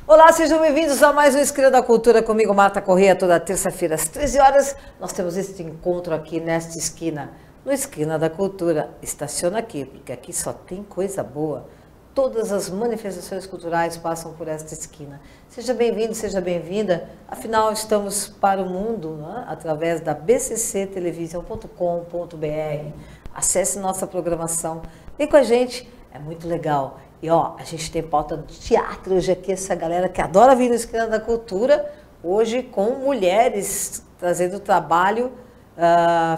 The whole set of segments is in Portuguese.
Olá, sejam bem-vindos a mais um Esquina da Cultura comigo, Marta Corrêa, toda terça-feira às 13 horas. Nós temos este encontro aqui nesta esquina, no Esquina da Cultura. Estaciona aqui, porque aqui só tem coisa boa. Todas as manifestações culturais passam por esta esquina. Seja bem-vindo, seja bem-vinda. Afinal, estamos para o mundo, né? Através da bcctelevisão.com.br. Acesse nossa programação. Vem com a gente, é muito legal. E ó, a gente tem pauta de teatro hoje aqui, essa galera que adora vir no Esquina da Cultura, hoje com mulheres, trazendo trabalho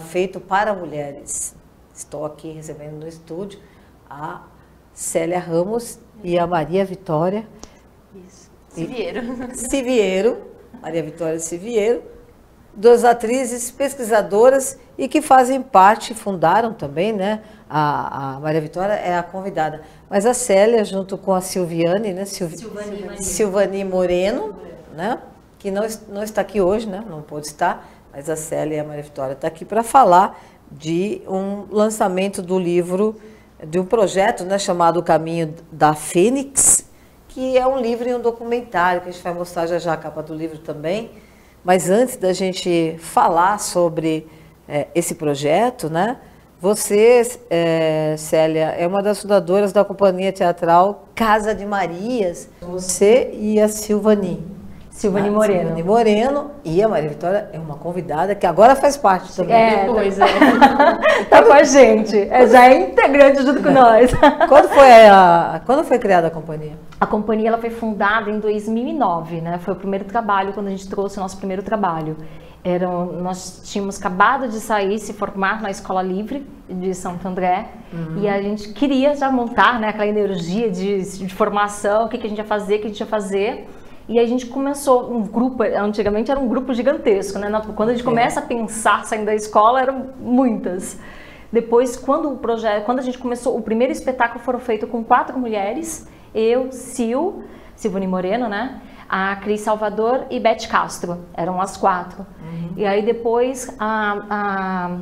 feito para mulheres. Estou aqui recebendo no estúdio a Célia Ramos e a Maria Vitória. Isso. Siviero. Siviero, Maria Vitória Siviero, duas atrizes, pesquisadoras e que fazem parte, fundaram também, né? A Maria Vitória é a convidada, mas a Célia, junto com a Silviane, né? Silvani Moreno, né? Que não está aqui hoje, né? Não pôde estar, mas a Célia e a Maria Vitória estão aqui para falar de um lançamento do livro, de um projeto, né, chamado O Caminho da Fênix, que é um livro e um documentário, que a gente vai mostrar já já a capa do livro também. Mas antes da gente falar sobre esse projeto, né? Você, Célia, é uma das fundadoras da companhia teatral Casa de Marias. Você e a Silvani Moreno. Silvani Moreno e a Maria Vitória é uma convidada que agora faz parte também. Pois é. Tá com a gente. Já é integrante junto com nós. Quando foi criada a companhia? A companhia ela foi fundada em 2009, né? Foi o primeiro trabalho, quando a gente trouxe o nosso primeiro trabalho. Nós tínhamos acabado de se formar na Escola Livre de Santo André, e a gente queria já montar, né, aquela energia de formação, o que a gente ia fazer, e a gente começou um grupo, antigamente era um grupo gigantesco, né? Quando a gente começa a pensar saindo da escola, eram muitas. Depois, quando a gente começou, o primeiro espetáculo foram feito com 4 mulheres, eu, Silvani Moreno, né? A Cris Salvador e Beth Castro, eram as 4. E aí depois a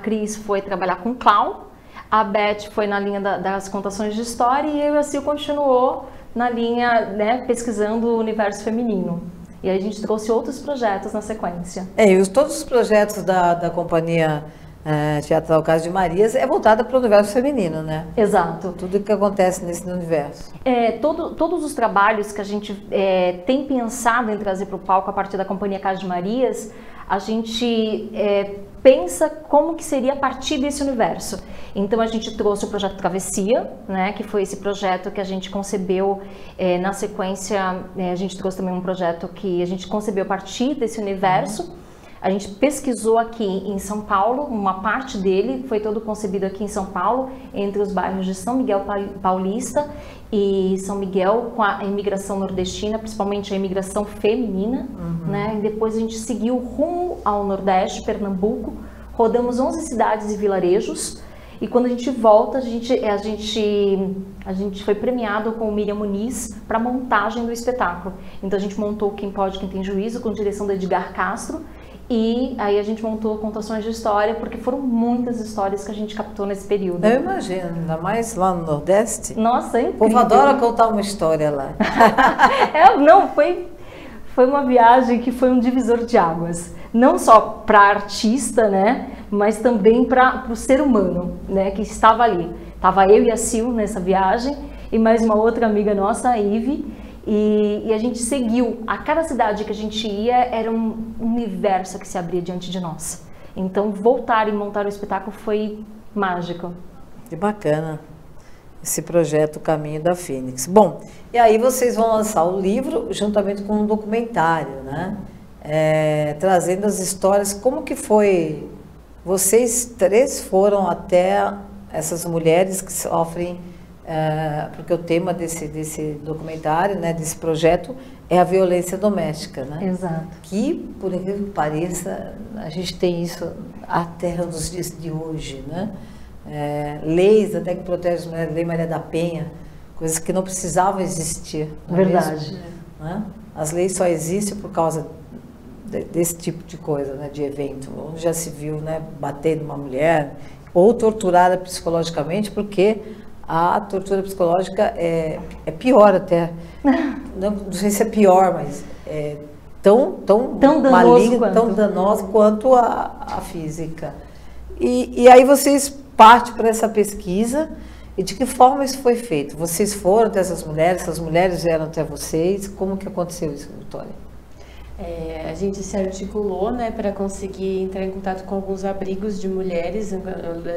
Cris foi trabalhar com clown, a Beth foi na linha das contações de história e eu e a Sil continuou na linha, né, pesquisando o universo feminino. E aí a gente trouxe outros projetos na sequência. Todos os projetos da companhia Teatral Casa de Marias é voltada para o universo feminino, né? Exato. Tudo que acontece nesse universo. Todos os trabalhos que a gente tem pensado em trazer para o palco a partir da companhia Casa de Marias, a gente pensa como que seria a partir desse universo. Então a gente trouxe o projeto Travessia, né, que foi esse projeto que a gente concebeu na sequência. A gente trouxe também um projeto que a gente concebeu a partir desse universo. A gente pesquisou aqui em São Paulo, uma parte dele foi todo concebido aqui em São Paulo, entre os bairros de São Miguel Paulista e São Miguel, com a imigração nordestina, principalmente a imigração feminina, né? E depois a gente seguiu rumo ao Nordeste, Pernambuco, rodamos 11 cidades e vilarejos, e quando a gente volta, a gente foi premiado com o Miriam Muniz para a montagem do espetáculo. Então a gente montou Quem Pode, Quem Tem Juízo, com direção da Edgar Castro, e aí a gente montou contações de história, porque foram muitas histórias que a gente captou nesse período. Eu imagino, ainda mais lá no Nordeste. Nossa, é incrível. O povo adora contar uma história lá. Foi uma viagem que foi um divisor de águas. Não só para artista, né, mas também para o ser humano, né, que estava ali. Estava eu e a Sil nessa viagem, e mais uma outra amiga nossa, a Ive. E a gente seguiu, a cada cidade que a gente ia era um universo que se abria diante de nós. Então voltar e montar o espetáculo foi mágico. Que bacana esse projeto O Caminho da Fênix. Bom, e aí vocês vão lançar o livro juntamente com um documentário, né? Trazendo as histórias, como que foi, vocês 3 foram até essas mulheres que sofrem, porque o tema desse documentário, né, desse projeto, é a violência doméstica, né? Exato. Que, por incrível que pareça, a gente tem isso até nos dias de hoje, né? Leis até que protegem as mulheres, Lei Maria da Penha, coisas que não precisavam existir. Não verdade. É mesmo, né? As leis só existem por causa desse tipo de coisa, né, de evento, onde já se viu, né, bater numa mulher ou torturada psicologicamente, porque a tortura psicológica é pior até. Não sei se é pior, mas é tão maligna, tão danosa quanto a física. E aí vocês partem para essa pesquisa. E de que forma isso foi feito? Vocês foram até essas mulheres vieram até vocês? Como que aconteceu isso, Vitória? A gente se articulou, né, para conseguir entrar em contato com alguns abrigos de mulheres.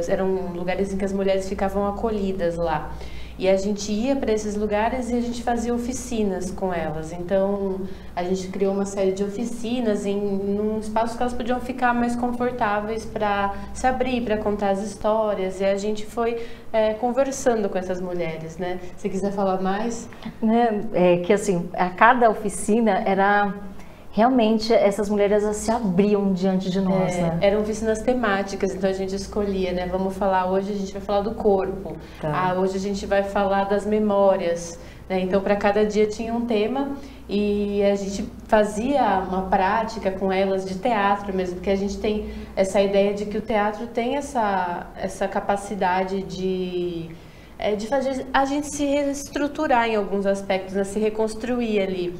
Eram lugares em que as mulheres ficavam acolhidas lá. E a gente ia para esses lugares e a gente fazia oficinas com elas. Então, a gente criou uma série de oficinas num espaço que elas podiam ficar mais confortáveis para se abrir, para contar as histórias. E a gente foi conversando com essas mulheres, né? Se quiser falar mais. É que assim, a cada oficina era... Realmente, essas mulheres se abriam diante de nós, né? Eram oficinas temáticas, então a gente escolhia, né? Vamos falar, hoje a gente vai falar do corpo. Tá. Hoje a gente vai falar das memórias, né? Então, para cada dia tinha um tema e a gente fazia uma prática com elas de teatro mesmo, porque a gente tem essa ideia de que o teatro tem essa capacidade de fazer a gente se reestruturar em alguns aspectos, né? Se reconstruir ali.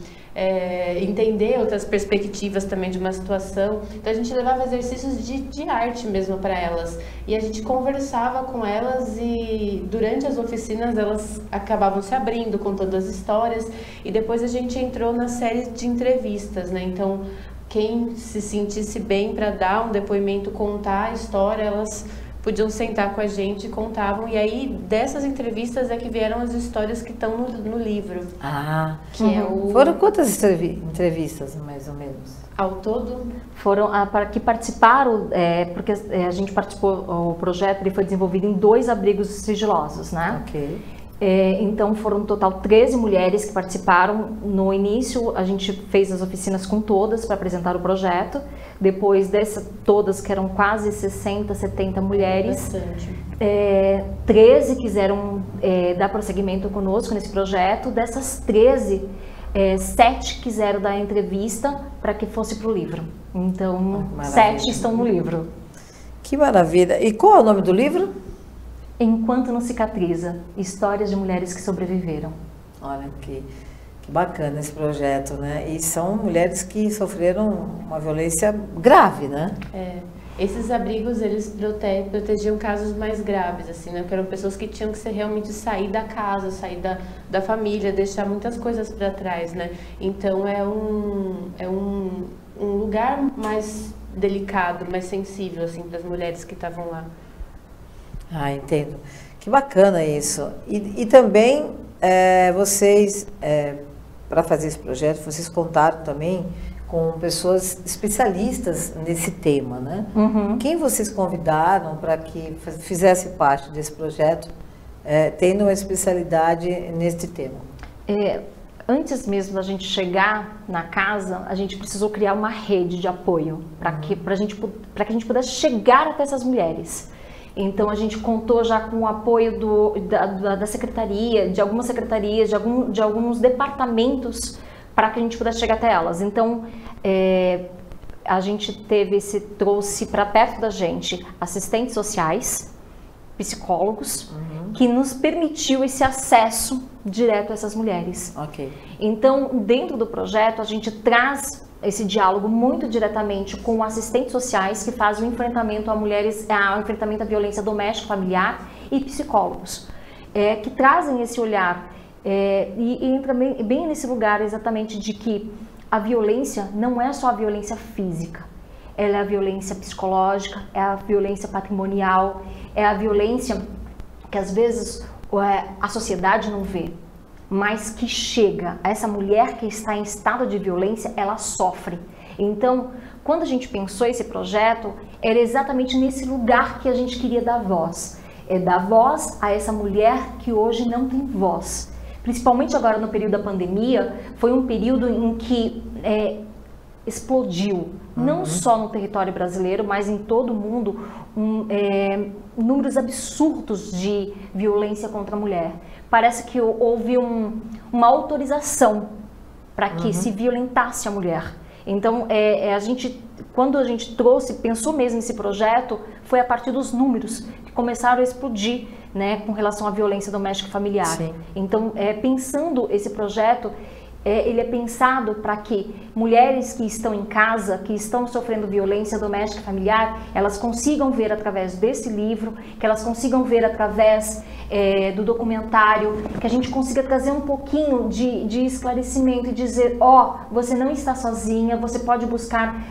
Entender outras perspectivas também de uma situação. Então a gente levava exercícios de arte mesmo para elas e a gente conversava com elas e durante as oficinas elas acabavam se abrindo, contando as histórias e depois a gente entrou na série de entrevistas, né? Então quem se sentisse bem para dar um depoimento, contar a história, elas podiam sentar com a gente e contavam. E aí, dessas entrevistas é que vieram as histórias que estão no livro. Que Foram quantas entrevistas, mais ou menos? Ao todo? Foram, para que participaram, porque a gente participou, o projeto ele foi desenvolvido em 2 abrigos sigilosos, né? Ok. Então foram no total 13 mulheres que participaram. No início a gente fez as oficinas com todas para apresentar o projeto. Depois dessas todas, que eram quase 60, 70 mulheres, 13 quiseram dar prosseguimento conosco nesse projeto. Dessas 13, 7 quiseram dar entrevista para que fosse para o livro. Então, 7 estão no livro. Que maravilha! E qual é o nome do livro? Enquanto não cicatriza, histórias de mulheres que sobreviveram. Olha que bacana esse projeto, né? E são mulheres que sofreram uma violência grave, né? Esses abrigos, eles protegiam casos mais graves, assim, né? Porque eram pessoas que tinham que realmente sair da casa, sair da família, deixar muitas coisas para trás, né? Então é um lugar mais delicado, mais sensível, assim, para as mulheres que estavam lá. Entendo. Que bacana isso. E também vocês, para fazer esse projeto, vocês contaram também com pessoas especialistas nesse tema, né? Quem vocês convidaram para que fizesse parte desse projeto, tendo uma especialidade neste tema? Antes mesmo da gente chegar na casa, a gente precisou criar uma rede de apoio para que a gente pudesse chegar até essas mulheres. Então a gente contou já com o apoio da secretaria, de algumas secretarias, de alguns departamentos para que a gente pudesse chegar até elas. Então a gente trouxe para perto da gente assistentes sociais, psicólogos, que nos permitiu esse acesso direto a essas mulheres. Ok. Então, dentro do projeto, a gente traz esse diálogo muito diretamente com assistentes sociais que fazem o enfrentamento a mulheres, o enfrentamento à violência doméstica, familiar, e psicólogos, que trazem esse olhar e entra bem nesse lugar exatamente de que a violência não é só a violência física, ela é a violência psicológica, é a violência patrimonial, é a violência que às vezes a sociedade não vê, mas que chega a essa mulher que está em estado de violência, ela sofre. Então, quando a gente pensou esse projeto, era exatamente nesse lugar que a gente queria dar voz. Dar voz a essa mulher que hoje não tem voz. Principalmente agora no período da pandemia, foi um período em que explodiu, não só no território brasileiro, mas em todo o mundo, números absurdos de violência contra a mulher. Parece que houve uma autorização para que se violentasse a mulher. Então, quando a gente pensou mesmo nesse projeto, foi a partir dos números que começaram a explodir, né, com relação à violência doméstica e familiar. Sim. Então, pensando esse projeto, ele é pensado para que mulheres que estão em casa, que estão sofrendo violência doméstica e familiar, elas consigam ver através desse livro, que elas consigam ver através do documentário, que a gente consiga trazer um pouquinho de esclarecimento e dizer, você não está sozinha, você pode buscar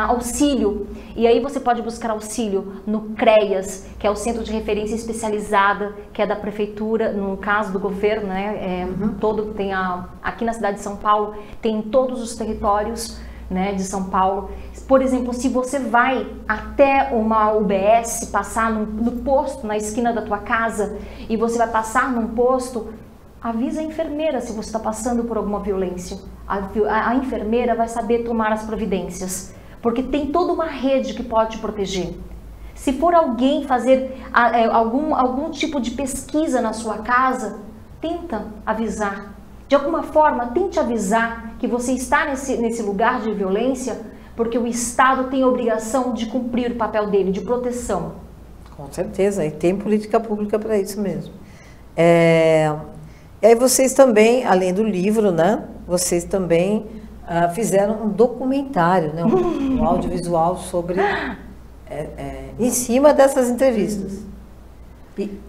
auxílio. E aí você pode buscar auxílio no CREAS, que é o Centro de Referência Especializada, que é da Prefeitura, no caso do governo, né, todo tem aqui na cidade de São Paulo, tem em todos os territórios, né, de São Paulo. Por exemplo, se você vai até uma UBS, passar no posto, na esquina da tua casa, e você vai passar num posto, avisa a enfermeira se você está passando por alguma violência. A enfermeira vai saber tomar as providências, porque tem toda uma rede que pode te proteger. Se for alguém fazer algum tipo de pesquisa na sua casa, tenta avisar. De alguma forma, tente avisar que você está nesse lugar de violência, porque o Estado tem a obrigação de cumprir o papel dele, de proteção. Com certeza, e tem política pública para isso mesmo. E aí vocês também, além do livro, né, vocês também fizeram um documentário, né, um audiovisual sobre, em cima dessas entrevistas.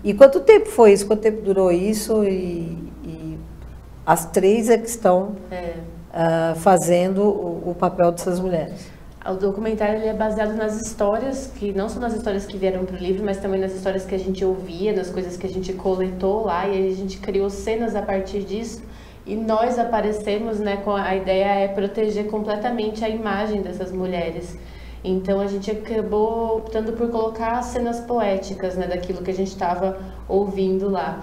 E quanto tempo foi isso? Quanto tempo durou isso? E as três que estão fazendo o papel dessas mulheres. O documentário ele é baseado nas histórias, que não são nas histórias que vieram para o livro, mas também nas histórias que a gente ouvia, nas coisas que a gente coletou lá, e aí a gente criou cenas a partir disso, e nós aparecemos, né, com a ideia proteger completamente a imagem dessas mulheres. Então a gente acabou optando por colocar cenas poéticas, né, daquilo que a gente estava ouvindo lá.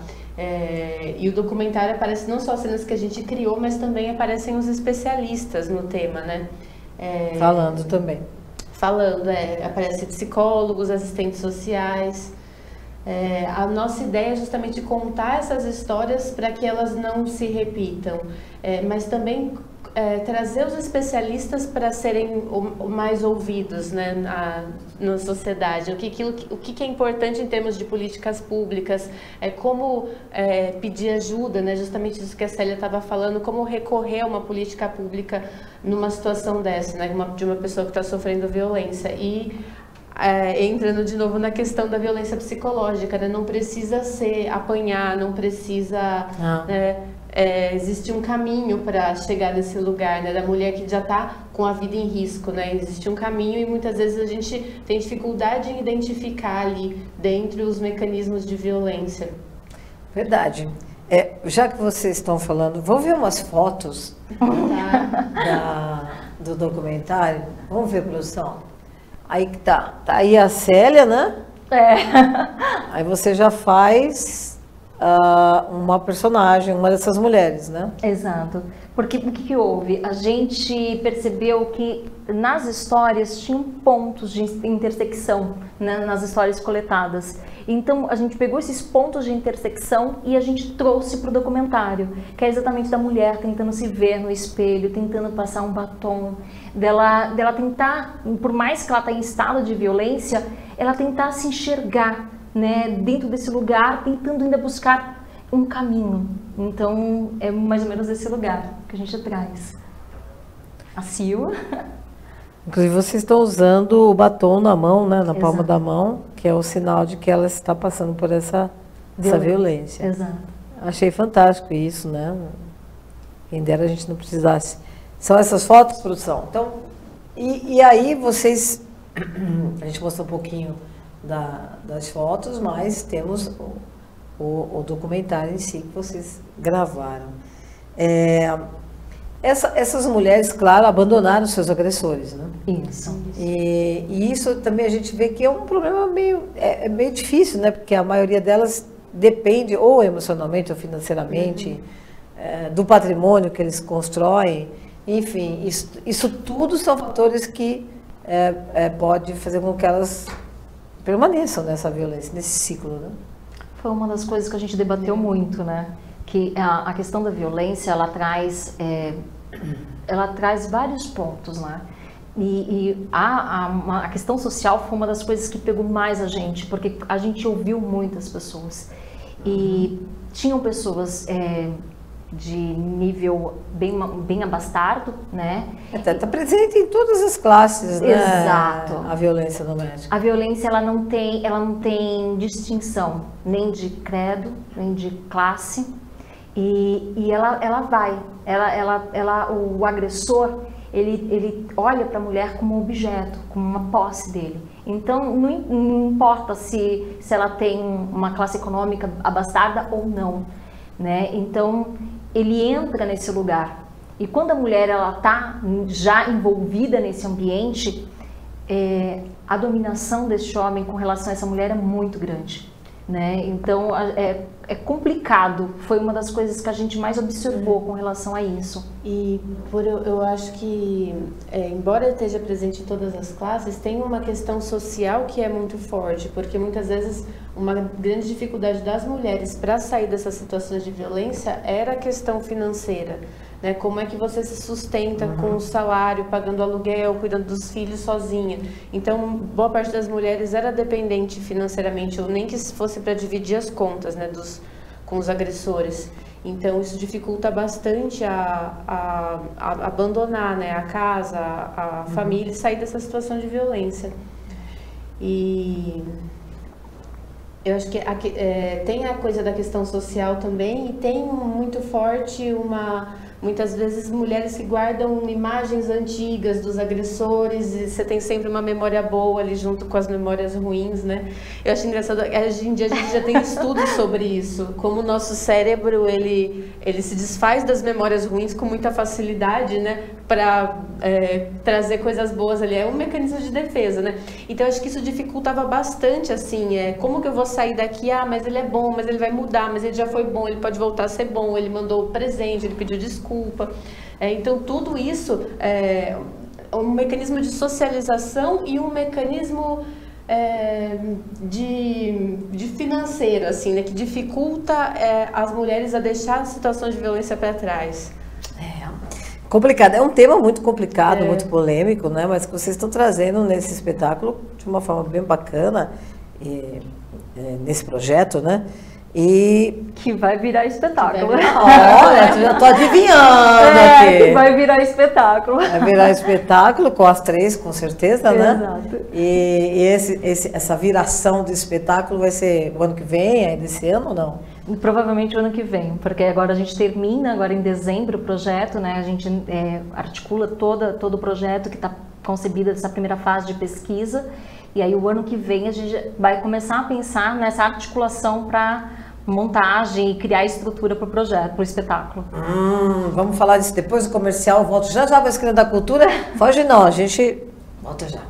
E o documentário aparece não só cenas que a gente criou, mas também aparecem os especialistas no tema, né? Falando também. Aparecem psicólogos, assistentes sociais. A nossa ideia é justamente contar essas histórias para que elas não se repitam, mas também trazer os especialistas para serem mais ouvidos, né, na sociedade. O que é importante em termos de políticas públicas, como pedir ajuda, né, justamente isso que a Célia estava falando, como recorrer a uma política pública numa situação dessa, né, de uma pessoa que está sofrendo violência. E entrando de novo na questão da violência psicológica, né, não precisa apanhar, não precisa... existe um caminho para chegar nesse lugar, né, da mulher que já está com a vida em risco, né? Existe um caminho e muitas vezes a gente tem dificuldade em identificar ali dentro os mecanismos de violência. Verdade. Já que vocês estão falando, vamos ver umas fotos do documentário? Vamos ver, produção? Aí que tá aí a Célia, né? Aí você já faz uma personagem, uma dessas mulheres, né? Exato. Porque o que houve? A gente percebeu que nas histórias tinham pontos de intersecção, né, nas histórias coletadas. Então a gente pegou esses pontos de intersecção e a gente trouxe para o documentário, que é exatamente da mulher tentando se ver no espelho, tentando passar um batom, dela tentar, por mais que ela tenha em estado de violência, ela tentar se enxergar, né, dentro desse lugar, tentando ainda buscar um caminho. Então é mais ou menos esse lugar que a gente traz. A Sil. Inclusive vocês estão usando o batom na mão, né, na palma da mão, que é o sinal de que ela está passando por essa violência. Exato. Achei fantástico isso, né? Quem dera a gente não precisasse. São essas fotos, produção? Então, e aí vocês... A gente mostrou um pouquinho das fotos, mas temos o documentário em si que vocês gravaram. Essas mulheres, claro, abandonaram seus agressores, né? Isso. E isso também a gente vê que é um problema meio difícil, né? Porque a maioria delas depende ou emocionalmente ou financeiramente do patrimônio que eles constroem. Enfim, isso tudo são fatores que pode fazer com que elas permaneçam nessa violência, nesse ciclo, né? Foi uma das coisas que a gente debateu muito, né? Que a questão da violência, ela traz ela traz vários pontos lá. E a questão social foi uma das coisas que pegou mais a gente, porque a gente ouviu muitas pessoas. E tinham pessoas de nível bem abastado, né? Está presente em todas as classes, né? Exato. A violência doméstica. A violência, ela não tem distinção, nem de credo, nem de classe. E ela vai. O agressor, ele olha para a mulher como um objeto, como uma posse dele. Então, não importa se ela tem uma classe econômica abastada ou não, né? Então, ele entra nesse lugar. E quando a mulher está já envolvida nesse ambiente, a dominação desse homem com relação a essa mulher é muito grande, né? Então, é complicado. Foi uma das coisas que a gente mais observou com relação a isso. E eu acho que, embora esteja presente em todas as classes, tem uma questão social que é muito forte, porque muitas vezes uma grande dificuldade das mulheres para sair dessas situações de violência era a questão financeira, né? Como é que você se sustenta com o salário, pagando aluguel, cuidando dos filhos sozinha. Então, boa parte das mulheres era dependente financeiramente, ou nem que fosse para dividir as contas, né, com os agressores. Então, isso dificulta bastante a abandonar, né, a casa, a família e sair dessa situação de violência. E eu acho que tem a coisa da questão social também, e tem muito forte muitas vezes mulheres que guardam imagens antigas dos agressores, e você tem sempre uma memória boa ali junto com as memórias ruins, né? Eu acho engraçado, hoje em dia a gente já tem estudos sobre isso, como o nosso cérebro, ele se desfaz das memórias ruins com muita facilidade, né? Para trazer coisas boas ali, é um mecanismo de defesa, né? Então eu acho que isso dificultava bastante, assim, como que eu vou sair daqui? Ah, mas ele é bom, mas ele vai mudar, mas ele já foi bom, ele pode voltar a ser bom, ele mandou presente, ele pediu desculpa. Então tudo isso é um mecanismo de socialização e um mecanismo de financeiro, assim, né? Que dificulta as mulheres a deixar situações de violência para trás. Complicado, é um tema muito complicado, muito polêmico, né? Mas que vocês estão trazendo nesse espetáculo de uma forma bem bacana, nesse projeto, né? E que vai virar espetáculo. Olha, já estou adivinhando aqui. Que vai virar espetáculo. Vai virar espetáculo com as três, com certeza, né? Exato. E essa viração do espetáculo vai ser o ano que vem, é desse ano ou não? Provavelmente o ano que vem, porque agora a gente termina, agora em dezembro, o projeto, né? A gente articula todo o projeto que está concebido dessa primeira fase de pesquisa, e aí o ano que vem a gente vai começar a pensar nessa articulação para montagem e criar estrutura para o projeto, para o espetáculo. Vamos falar disso depois do comercial, eu volto já para a Esquina da Cultura. Foge não, a gente volta já.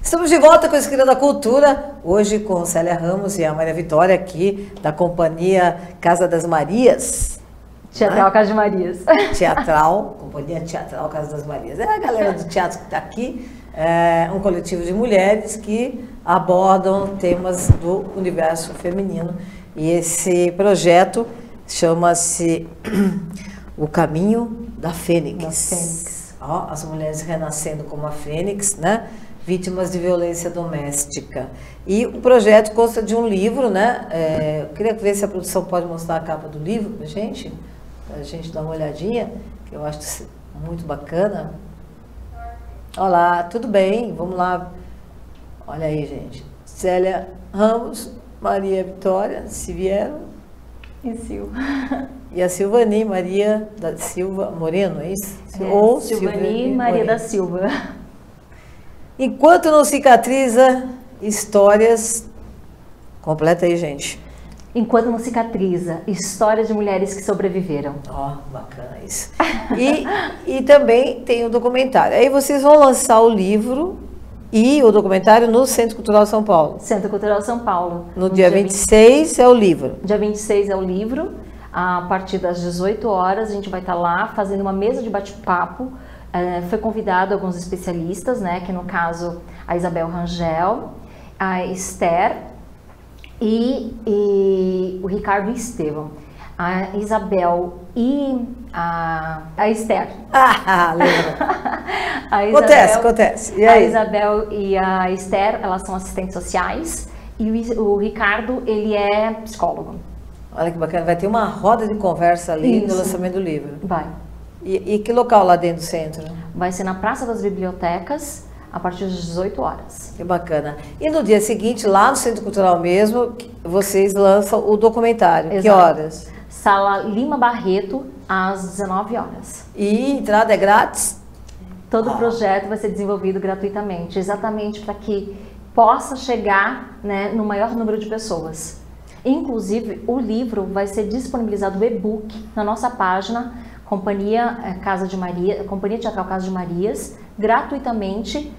Estamos de volta com a Esquina da Cultura, hoje com Célia Ramos e a Maria Vitória aqui da companhia Casa das Marias. Teatral Casa de Marias. Companhia Teatral Casa das Marias. É a galera do teatro que está aqui, um coletivo de mulheres que abordam temas do universo feminino. E esse projeto chama-se O Caminho da Fênix. Ó, as mulheres renascendo como a Fênix, né? vítimas de violência doméstica. E o projeto consta de um livro, né? Eu queria ver se a produção pode mostrar a capa do livro para a gente dar uma olhadinha, que eu acho muito bacana. Olá, tudo bem? Vamos lá. Olha aí, gente. Célia Ramos, Maria Vitória, se vieram. E Silva. E a Silvani Maria da Silva Moreno, é isso? Ou Silvani Maria da Silva. Enquanto não cicatriza, histórias... Completa aí, gente. Enquanto não cicatriza, histórias de mulheres que sobreviveram. Ó, bacana isso. E também tem o documentário. Aí vocês vão lançar o livro e o documentário no Centro Cultural São Paulo. Centro Cultural São Paulo. No dia 26 é o livro. Dia 26 é o livro. A partir das 18 horas a gente vai estar lá fazendo uma mesa de bate-papo. Foi convidado alguns especialistas, né? Que no caso a Isabel Rangel, a Esther e o Ricardo Estevão. A Isabel e a Esther. Lembra. Acontece. E aí? A Isabel e a Esther, elas são assistentes sociais e o Ricardo, ele é psicólogo. Olha que bacana, vai ter uma roda de conversa ali no lançamento do livro. Vai. E que local lá dentro do centro? Vai ser na Praça das Bibliotecas, a partir das 18 horas. Que bacana. E no dia seguinte, lá no Centro Cultural mesmo, vocês lançam o documentário. Exato. Que horas? Sala Lima Barreto, às 19 horas. E entrada é grátis? Todo o projeto vai ser desenvolvido gratuitamente, exatamente para que possa chegar, né, no maior número de pessoas. Inclusive, o livro vai ser disponibilizado o e-book na nossa página Companhia Teatral Casa de Marias, gratuitamente,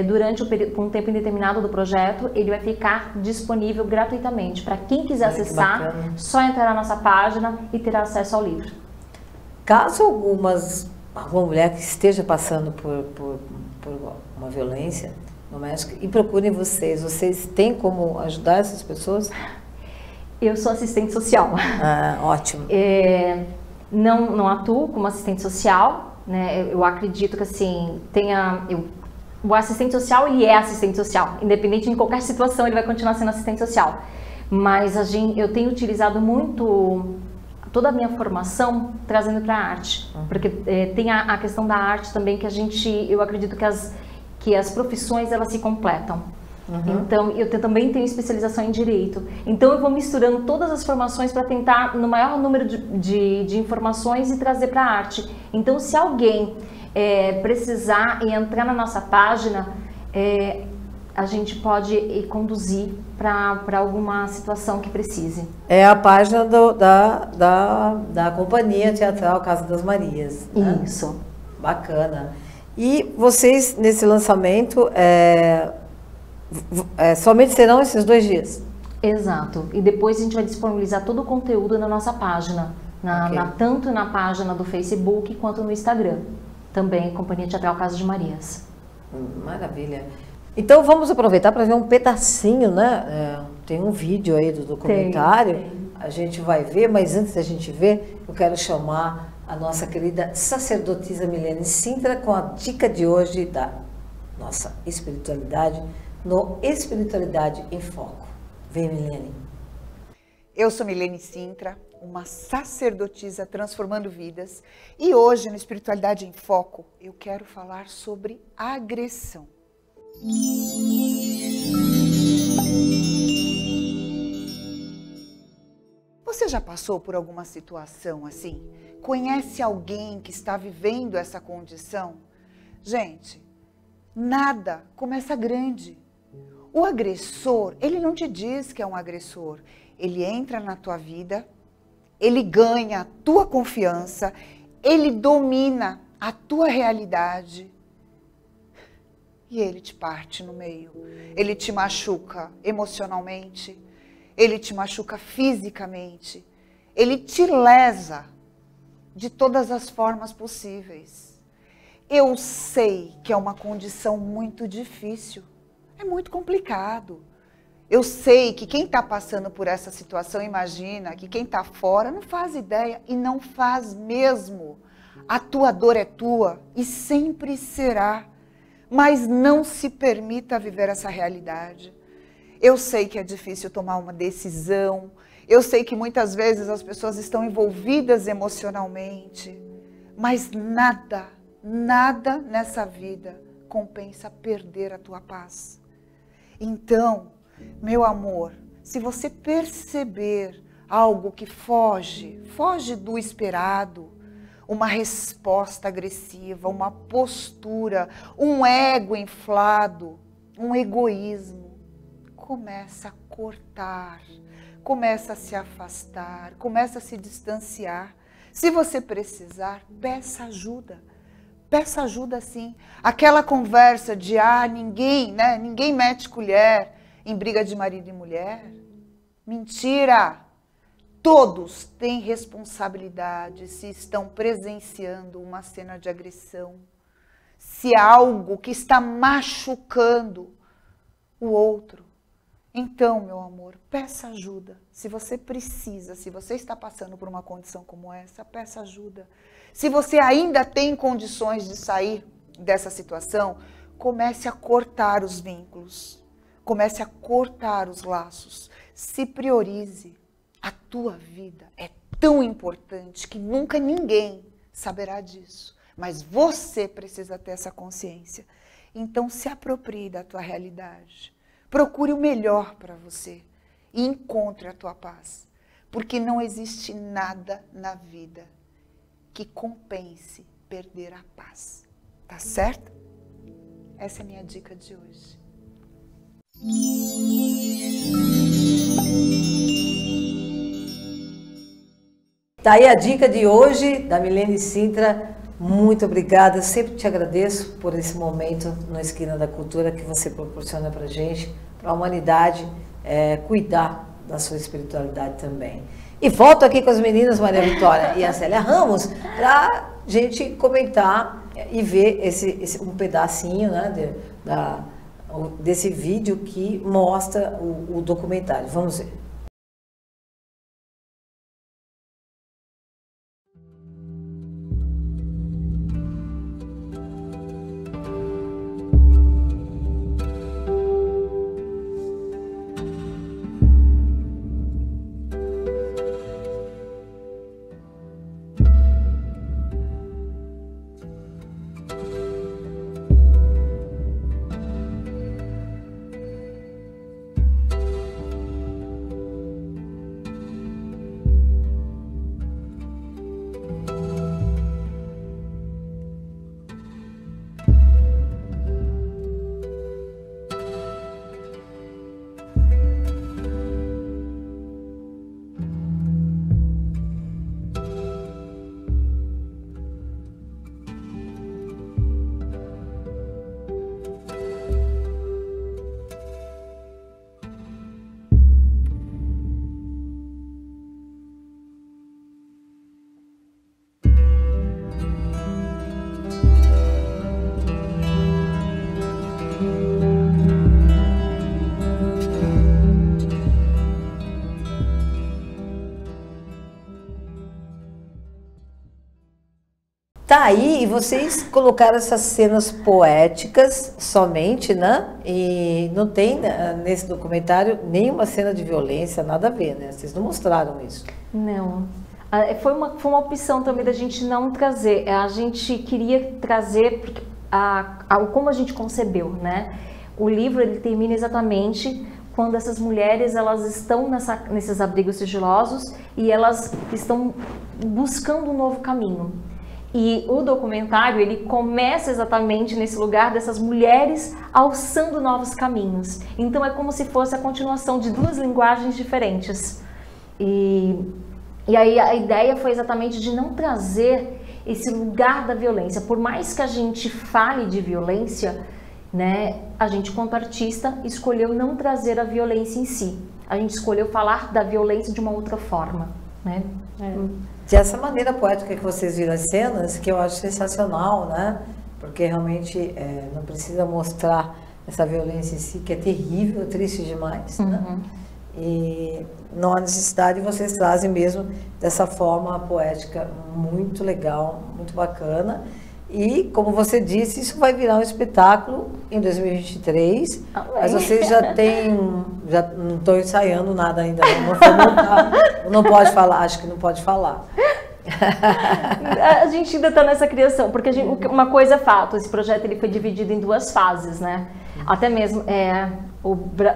durante um tempo indeterminado do projeto. Ele vai ficar disponível gratuitamente para quem quiser acessar, só entrar na nossa página e ter acesso ao livro. Caso alguma mulher que esteja passando por uma violência doméstica e procurem vocês têm como ajudar essas pessoas? Eu sou assistente social. Ah, ótimo. Não atuo como assistente social, né? Eu acredito que assim, o assistente social, ele é assistente social, independente de qualquer situação, ele vai continuar sendo assistente social. Mas eu tenho utilizado muito toda a minha formação trazendo para a arte, porque tem a questão da arte também que eu acredito que as profissões elas se completam. Então, eu também tenho especialização em Direito. Então, eu vou misturando todas as formações para tentar, no maior número de informações, e trazer para a arte. Então, se alguém precisar e entrar na nossa página, a gente pode conduzir para alguma situação que precise. É a página da Companhia Teatral Casa das Marias, né? Isso. Bacana. E vocês, nesse lançamento... somente serão esses 2 dias? Exato. E depois a gente vai disponibilizar todo o conteúdo na nossa página, tanto na página do Facebook quanto no Instagram. Também Companhia Teatral Casa de Marias. Maravilha. Então vamos aproveitar para ver um pedacinho, né? Tem um vídeo aí do documentário. Tem. A gente vai ver, mas antes da gente ver, eu quero chamar a nossa querida sacerdotisa Milene Sintra com a dica de hoje da nossa espiritualidade, no Espiritualidade em Foco. Vem, Milene. Eu sou Milene Sintra, uma sacerdotisa transformando vidas. E hoje, no Espiritualidade em Foco, eu quero falar sobre agressão. Você já passou por alguma situação assim? Conhece alguém que está vivendo essa condição? Gente, nada começa grande. O agressor, ele não te diz que é um agressor. Ele entra na tua vida, ele ganha a tua confiança, ele domina a tua realidade e ele te parte no meio. Ele te machuca emocionalmente, ele te machuca fisicamente, ele te lesa de todas as formas possíveis. Eu sei que é uma condição muito difícil. É muito complicado. Eu sei que quem está passando por essa situação imagina que quem está fora não faz ideia e não faz mesmo. A tua dor é tua e sempre será. mas não se permita viver essa realidade. Eu sei que é difícil tomar uma decisão, eu sei que muitas vezes as pessoas estão envolvidas emocionalmente, mas nada nessa vida compensa perder a tua paz. Então, meu amor, se você perceber algo que foge do esperado, uma resposta agressiva, uma postura, um ego inflado, um egoísmo, começa a cortar, começa a se afastar, começa a se distanciar. Se você precisar, peça ajuda. Peça ajuda sim. Aquela conversa de ninguém mete colher em briga de marido e mulher. Mentira! Todos têm responsabilidade se estão presenciando uma cena de agressão. Se há algo que está machucando o outro. Então, meu amor, peça ajuda. Se você precisa, se você está passando por uma condição como essa, peça ajuda. Se você ainda tem condições de sair dessa situação, comece a cortar os vínculos. Comece a cortar os laços. Se priorize. A tua vida é tão importante que nunca ninguém saberá disso. Mas você precisa ter essa consciência. Então se aproprie da tua realidade. Procure o melhor para você e encontre a tua paz. Porque não existe nada na vida que compense perder a paz. Tá certo? Essa é a minha dica de hoje. Tá aí a dica de hoje da Milene Sintra. Muito obrigada, sempre te agradeço por esse momento no Esquina da Cultura que você proporciona pra gente, para a humanidade cuidar da sua espiritualidade também. E volto aqui com as meninas Maria Vitória e a Célia Ramos para gente comentar e ver um pedacinho, né, desse vídeo que mostra o documentário. Vamos ver. Tá aí, e vocês colocaram essas cenas poéticas somente, né? E não tem nesse documentário nenhuma cena de violência, nada a ver, né? Vocês não mostraram isso. Não. Foi uma opção também da gente não trazer. A gente queria trazer porque como a gente concebeu, né? O livro ele termina exatamente quando essas mulheres elas estão nesses abrigos sigilosos e elas estão buscando um novo caminho. E o documentário, ele começa exatamente nesse lugar dessas mulheres alçando novos caminhos. Então é como se fosse a continuação de duas linguagens diferentes. E aí a ideia foi exatamente de não trazer esse lugar da violência. Por mais que a gente fale de violência, né, a gente, quanto artista, escolheu não trazer a violência em si. A gente escolheu falar da violência de uma outra forma, né? De essa maneira poética que vocês viram as cenas, que eu acho sensacional, né? Porque realmente não precisa mostrar essa violência em si, que é terrível, triste demais, né? E não há necessidade, vocês trazem mesmo dessa forma poética muito legal, muito bacana. E, como você disse, isso vai virar um espetáculo em 2023. Mas vocês já não estou ensaiando nada ainda, não pode falar, acho que não pode falar. A gente ainda está nessa criação, porque uma coisa é fato, esse projeto ele foi dividido em 2 fases, né? Até mesmo,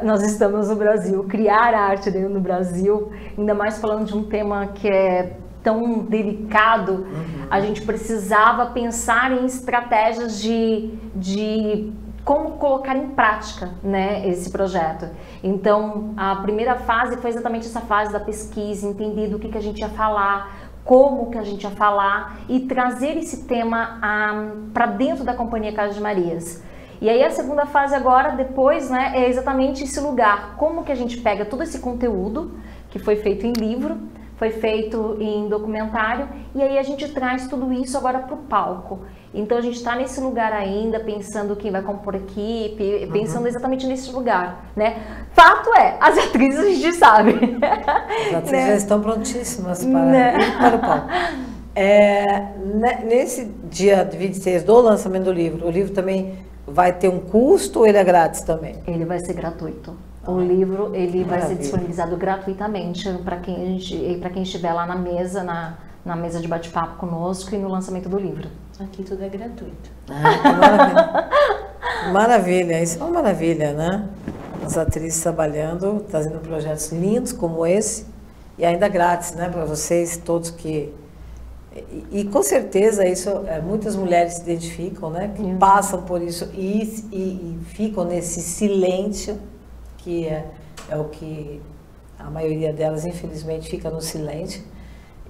nós estamos no Brasil, criar arte dentro do Brasil, ainda mais falando de um tema que é tão delicado, a gente precisava pensar em estratégias de como colocar em prática, né, esse projeto. Então, a primeira fase foi exatamente essa fase da pesquisa, entender do que a gente ia falar, como que a gente ia falar e trazer esse tema para dentro da Companhia Casa de Marias. E aí a segunda fase agora, depois, né, é exatamente esse lugar, como que a gente pega todo esse conteúdo que foi feito em livro, foi feito em documentário, e aí a gente traz tudo isso agora para o palco. Então a gente está nesse lugar ainda, pensando quem vai compor equipe, pensando exatamente nesse lugar, né? Fato é, as atrizes a gente sabe. As atrizes já estão prontíssimas para ir para o palco. Nesse dia de 26 do lançamento do livro, o livro também vai ter um custo ou ele é grátis também? Ele vai ser gratuito. O livro ele vai ser disponibilizado gratuitamente para quem estiver lá na mesa, na mesa de bate-papo conosco e no lançamento do livro. Aqui tudo é gratuito. Que maravilha. Maravilha, isso é uma maravilha, né? As atrizes trabalhando, trazendo projetos lindos como esse e ainda grátis, né? Para vocês todos que... E com certeza isso, muitas mulheres se identificam, né? Que passam por isso e ficam nesse silêncio, que é o que a maioria delas, infelizmente, fica no silêncio.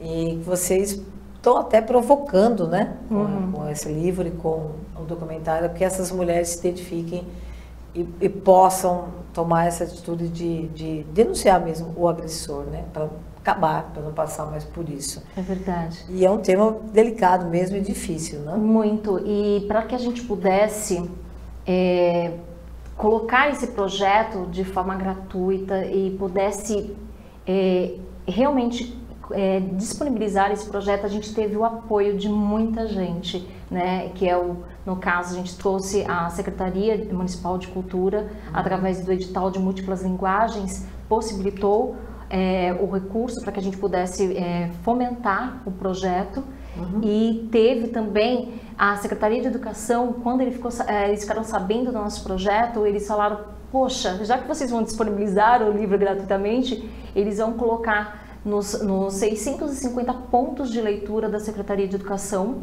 E vocês estão até provocando, né? Com esse livro e com o documentário, que essas mulheres se identifiquem e possam tomar essa atitude de denunciar mesmo o agressor, né? Para acabar, para não passar mais por isso. É verdade. E é um tema delicado mesmo e difícil, né? Muito. E para que a gente pudesse colocar esse projeto de forma gratuita e pudesse realmente disponibilizar esse projeto, a gente teve o apoio de muita gente, né? Que no caso, a gente trouxe a Secretaria Municipal de Cultura, através do edital de múltiplas linguagens, possibilitou o recurso para que a gente pudesse fomentar o projeto. E teve também a Secretaria de Educação, quando eles ficaram sabendo do nosso projeto, eles falaram, poxa, já que vocês vão disponibilizar o livro gratuitamente, eles vão colocar nos 650 pontos de leitura da Secretaria de Educação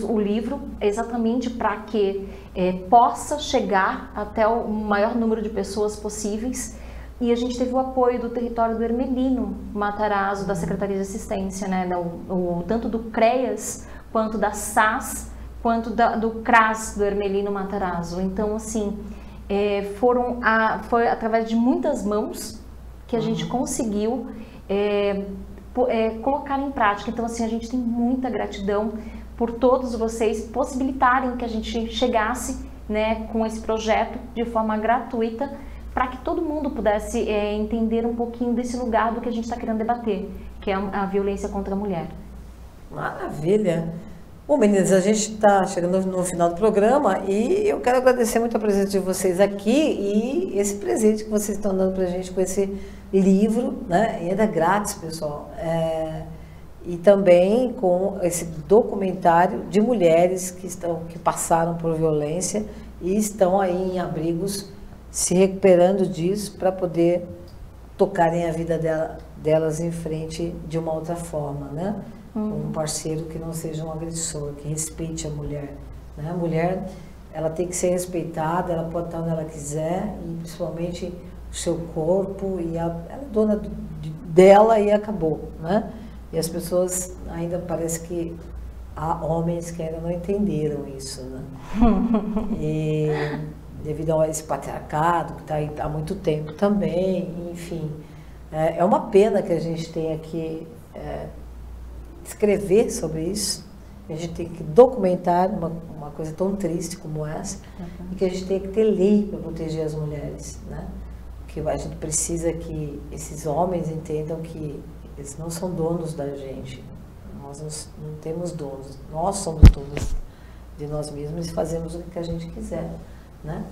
o livro, exatamente para que possa chegar até o maior número de pessoas possíveis. E a gente teve o apoio do território do Hermelino Matarazzo, da Secretaria de Assistência, né? Tanto do CREAS, quanto da SAS, quanto do CRAS, do Hermelino Matarazzo. Então, assim, foi através de muitas mãos que a gente conseguiu colocar em prática. Então, assim, a gente tem muita gratidão por todos vocês possibilitarem que a gente chegasse, né, com esse projeto de forma gratuita, para que todo mundo pudesse entender um pouquinho desse lugar do que a gente está querendo debater, que é a violência contra a mulher. Maravilha! Bom, meninas, a gente está chegando no final do programa e eu quero agradecer muito a presença de vocês aqui e esse presente que vocês estão dando para a gente com esse livro, né? E ainda é grátis, pessoal. E também com esse documentário de mulheres que passaram por violência e estão aí em abrigos se recuperando disso para poder tocarem a vida delas em frente de uma outra forma, né? Um parceiro que não seja um agressor, que respeite a mulher, né? A mulher, ela tem que ser respeitada, ela pode estar onde ela quiser e principalmente o seu corpo e ela é dona dela e acabou, né? E as pessoas ainda parece que há homens que ainda não entenderam isso, né? E devido a esse patriarcado que está aí há muito tempo também, enfim. É uma pena que a gente tenha que escrever sobre isso, a gente tem que documentar uma coisa tão triste como essa, e que a gente tem que ter lei para proteger as mulheres, né? Porque a gente precisa que esses homens entendam que eles não são donos da gente, Nós não temos donos, nós somos donos de nós mesmos e fazemos o que a gente quiser, né?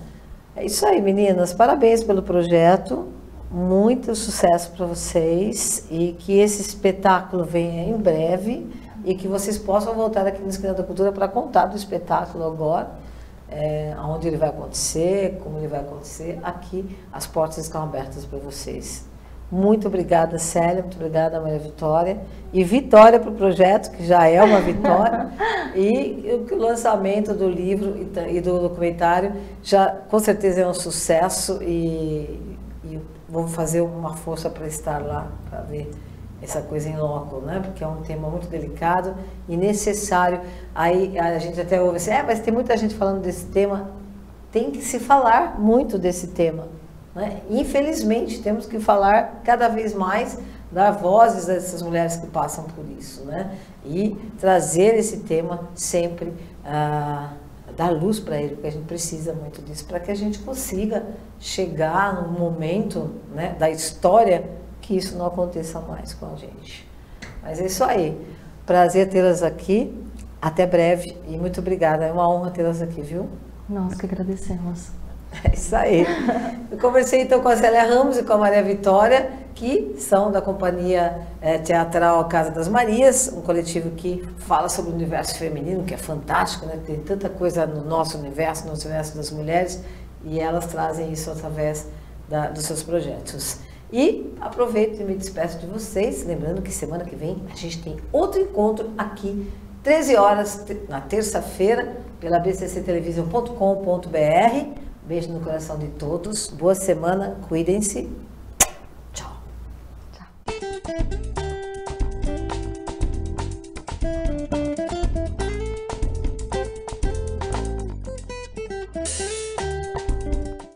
É isso aí, meninas. Parabéns pelo projeto. Muito sucesso para vocês e que esse espetáculo venha em breve e que vocês possam voltar aqui no Esquina da Cultura para contar do espetáculo agora, onde ele vai acontecer, como ele vai acontecer. Aqui as portas estão abertas para vocês. Muito obrigada, Célia, muito obrigada, Maria Vitória. E vitória para o projeto, que já é uma vitória. E o lançamento do livro e do documentário já com certeza é um sucesso e vou fazer uma força para estar lá, para ver essa coisa em loco, né? Porque é um tema muito delicado e necessário. Aí a gente até ouve assim, mas tem muita gente falando desse tema. Tem que se falar muito desse tema, né? Infelizmente, temos que falar cada vez mais, dar vozes a essas mulheres que passam por isso, né? E trazer esse tema sempre, dar luz para ele, porque a gente precisa muito disso, para que a gente consiga chegar num momento, né, da história que isso não aconteça mais com a gente. Mas é isso aí. Prazer tê-las aqui. Até breve e muito obrigada. É uma honra tê-las aqui, viu? Nós que agradecemos. É isso aí. Eu conversei então com a Célia Ramos e com a Maria Vitória, que são da Companhia Teatral Casa das Marias, um coletivo que fala sobre o universo feminino, que é fantástico, né? Tem tanta coisa no nosso universo, no universo das mulheres, e elas trazem isso através dos seus projetos. E aproveito e me despeço de vocês, lembrando que semana que vem a gente tem outro encontro aqui, 13 horas, na terça-feira, pela bcctelevision.com.br. Beijo no coração de todos. Boa semana. Cuidem-se. Tchau. Tchau.